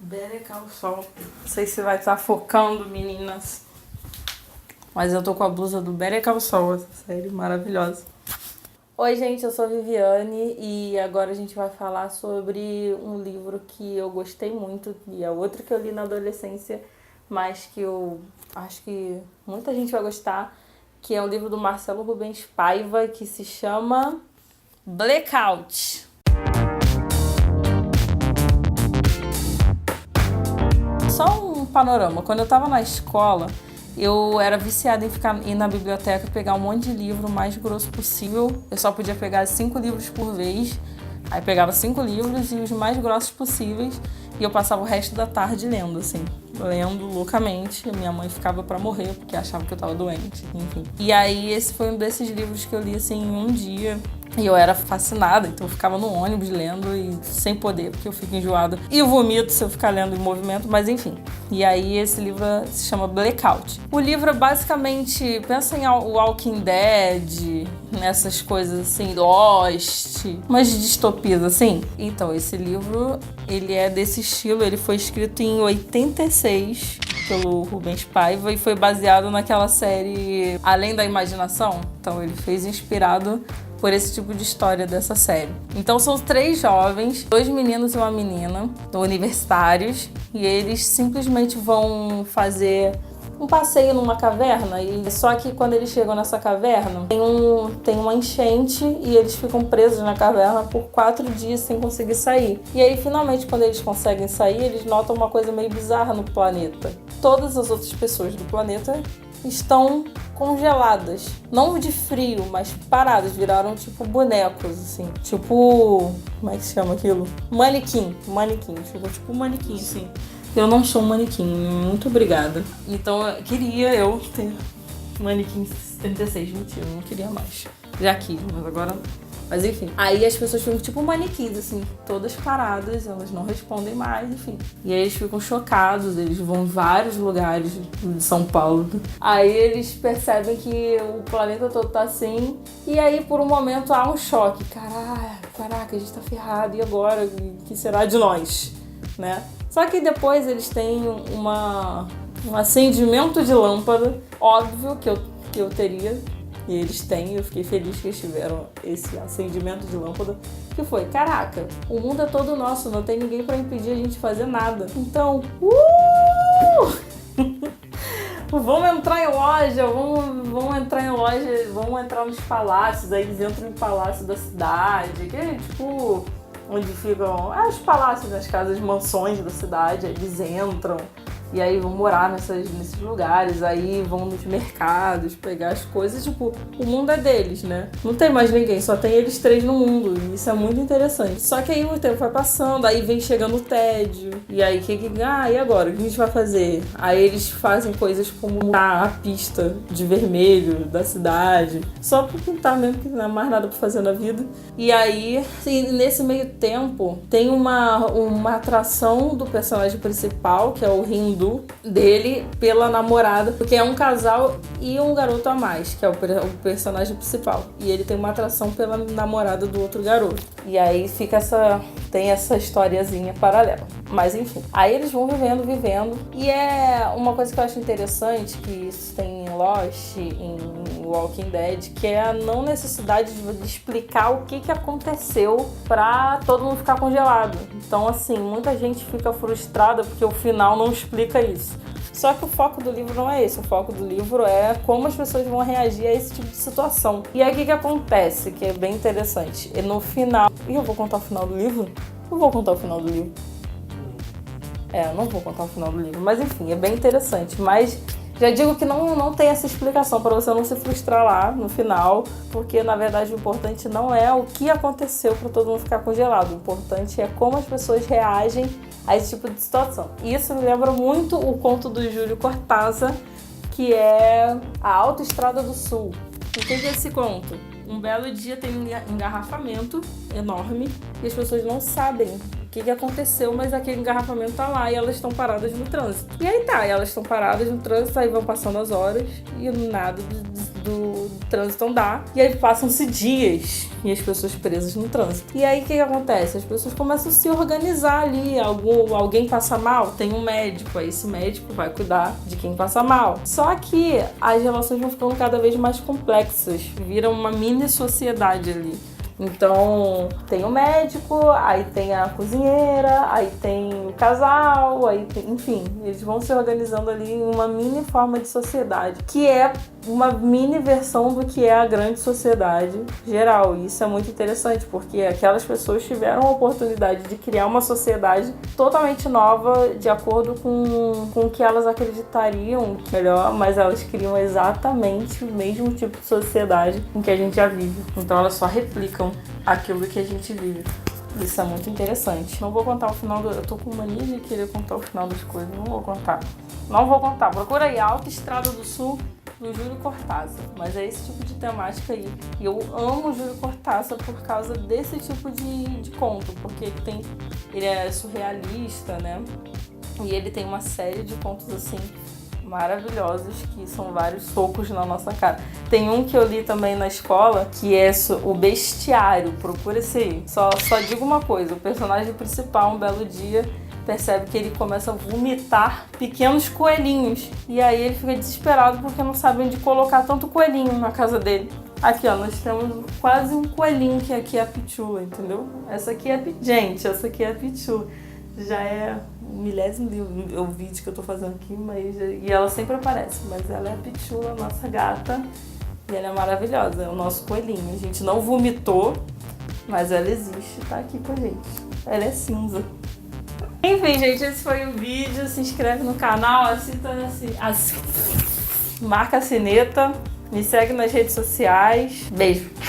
Better Call Saul. Não sei se vai estar focando, meninas. Mas eu tô com a blusa do Better Call Saul, essa série maravilhosa. Oi, gente, eu sou a Viviane e agora a gente vai falar sobre um livro que eu gostei muito e é outro que eu li na adolescência, mas que eu acho que muita gente vai gostar, que é um livro do Marcelo Rubens Paiva, que se chama Blackout. Só um panorama. Quando eu tava na escola, eu era viciada em ir na biblioteca, pegar um monte de livro o mais grosso possível. Eu só podia pegar 5 livros por vez. Aí pegava 5 livros e os mais grossos possíveis. E eu passava o resto da tarde lendo, assim. Lendo loucamente. Minha mãe ficava pra morrer, porque achava que eu tava doente, enfim. E aí esse foi um desses livros que eu li, assim, em um dia. E eu era fascinada, então eu ficava no ônibus lendo e sem poder, porque eu fico enjoada. E eu vomito se eu ficar lendo em movimento, mas enfim. E aí esse livro se chama Blackout. O livro é basicamente, pensa em Walking Dead, nessas coisas assim, Lost, umas distopias assim. Então, esse livro, ele é desse estilo, ele foi escrito em 86 pelo Rubens Paiva e foi baseado naquela série Além da Imaginação. Então, ele fez inspirado por esse tipo de história dessa série. Então são 3 jovens, 2 meninos e uma menina, universitários, e eles simplesmente vão fazer um passeio numa caverna, e só que quando eles chegam nessa caverna, tem uma enchente e eles ficam presos na caverna por 4 dias sem conseguir sair. E aí, finalmente, quando eles conseguem sair, eles notam uma coisa meio bizarra no planeta. Todas as outras pessoas do planeta estão congeladas. Não de frio, mas paradas. Viraram tipo bonecos, assim. Tipo... como é que se chama aquilo? Manequim. Ficou tipo um manequim, assim. Eu não sou um manequim. Muito obrigada. Então, queria eu ter manequim 36. Mentira, eu não queria mais. Já quis, mas agora... Mas enfim, aí as pessoas ficam tipo manequins, assim, todas paradas, elas não respondem mais, enfim. E aí eles ficam chocados, eles vão em vários lugares de São Paulo. Aí eles percebem que o planeta todo tá assim, e aí por um momento há um choque. Caraca, a gente tá ferrado, e agora? O que será de nós? Né? Só que depois eles têm um acendimento de lâmpada, óbvio que eu teria. E eles têm, eu fiquei feliz que eles tiveram esse acendimento de lâmpada, que foi, caraca, o mundo é todo nosso, não tem ninguém pra impedir a gente de fazer nada. Então, vamos entrar em loja, vamos entrar nos palácios, aí eles entram em palácio da cidade, que é tipo, onde ficam os palácios, as casas, mansões da cidade, aí eles entram. E aí vão morar nesses lugares, aí vão nos mercados pegar as coisas, tipo, o mundo é deles, né? Não tem mais ninguém, só tem eles 3 no mundo, e isso é muito interessante. Só que aí o tempo vai passando, aí vem chegando o tédio, e aí e agora? O que a gente vai fazer? Aí eles fazem coisas como pintar a pista de vermelho da cidade, só pra pintar mesmo, que não há mais nada pra fazer na vida. E aí, nesse meio tempo, tem uma atração do personagem principal, que é o Rindu, dele pela namorada, porque é um casal e um garoto a mais, que é o personagem principal. E ele tem uma atração pela namorada do outro garoto. E aí tem essa historiazinha paralela. Mas enfim, aí eles vão vivendo. E é uma coisa que eu acho interessante, que isso tem em Lost, em Walking Dead, que é a não necessidade de explicar o que aconteceu pra todo mundo ficar congelado. Então, assim, muita gente fica frustrada porque o final não explica isso. Só que o foco do livro não é esse. O foco do livro é como as pessoas vão reagir a esse tipo de situação. E aí o que acontece, que é bem interessante. E no final... eu vou contar o final do livro? Não vou contar o final do livro. Não vou contar o final do livro. Mas enfim, é bem interessante. Mas já digo que não tem essa explicação para você não se frustrar lá no final, porque na verdade o importante não é o que aconteceu para todo mundo ficar congelado. O importante é como as pessoas reagem a esse tipo de situação. E isso me lembra muito o conto do Júlio Cortázar, que é A Autoestrada do Sul. O que é esse conto? Um belo dia tem um engarrafamento enorme e as pessoas não sabem o que aconteceu, mas aquele engarrafamento tá lá e elas estão paradas no trânsito. E aí elas estão paradas no trânsito, aí vão passando as horas e nada trânsito andar. E aí passam-se dias e as pessoas presas no trânsito. E aí o que acontece? As pessoas começam a se organizar ali. Alguém passa mal, tem um médico. Aí esse médico vai cuidar de quem passa mal. Só que as relações vão ficando cada vez mais complexas. Viram uma mini sociedade ali. Então, tem o médico, aí tem a cozinheira, aí tem o casal, aí tem, enfim, eles vão se organizando ali em uma mini forma de sociedade, que é uma mini versão do que é a grande sociedade geral. E isso é muito interessante, porque aquelas pessoas tiveram a oportunidade de criar uma sociedade totalmente nova, de acordo com o que elas acreditariam melhor, mas elas criam exatamente o mesmo tipo de sociedade em que a gente já vive. Então elas só replicam aquilo que a gente vive. Isso é muito interessante. Não vou contar o final Eu tô com mania de querer contar o final das coisas. Não vou contar. Procura aí, Autoestrada do Sul, do Júlio Cortázar. Mas é esse tipo de temática aí. E eu amo o Júlio Cortázar por causa desse tipo de conto. Porque ele é surrealista, né? E ele tem uma série de contos assim maravilhosos, que são vários socos na nossa cara. Tem um que eu li também na escola, que é o Bestiário. Procura esse aí. Só digo uma coisa, o personagem principal, um belo dia, percebe que ele começa a vomitar pequenos coelhinhos. E aí ele fica desesperado porque não sabe onde colocar tanto coelhinho na casa dele. Aqui, ó, nós temos quase um coelhinho, que aqui é a Pichula, entendeu? Essa aqui é essa aqui é a Pichula. Já é o milésimo o vídeo que eu tô fazendo aqui, e ela sempre aparece, mas ela é a Pichula, nossa gata, e ela é maravilhosa, é o nosso coelhinho. A gente não vomitou, mas ela existe, tá aqui com a gente. Ela é cinza. Enfim, gente, esse foi o vídeo. Se inscreve no canal, marca a sineta, me segue nas redes sociais. Beijo!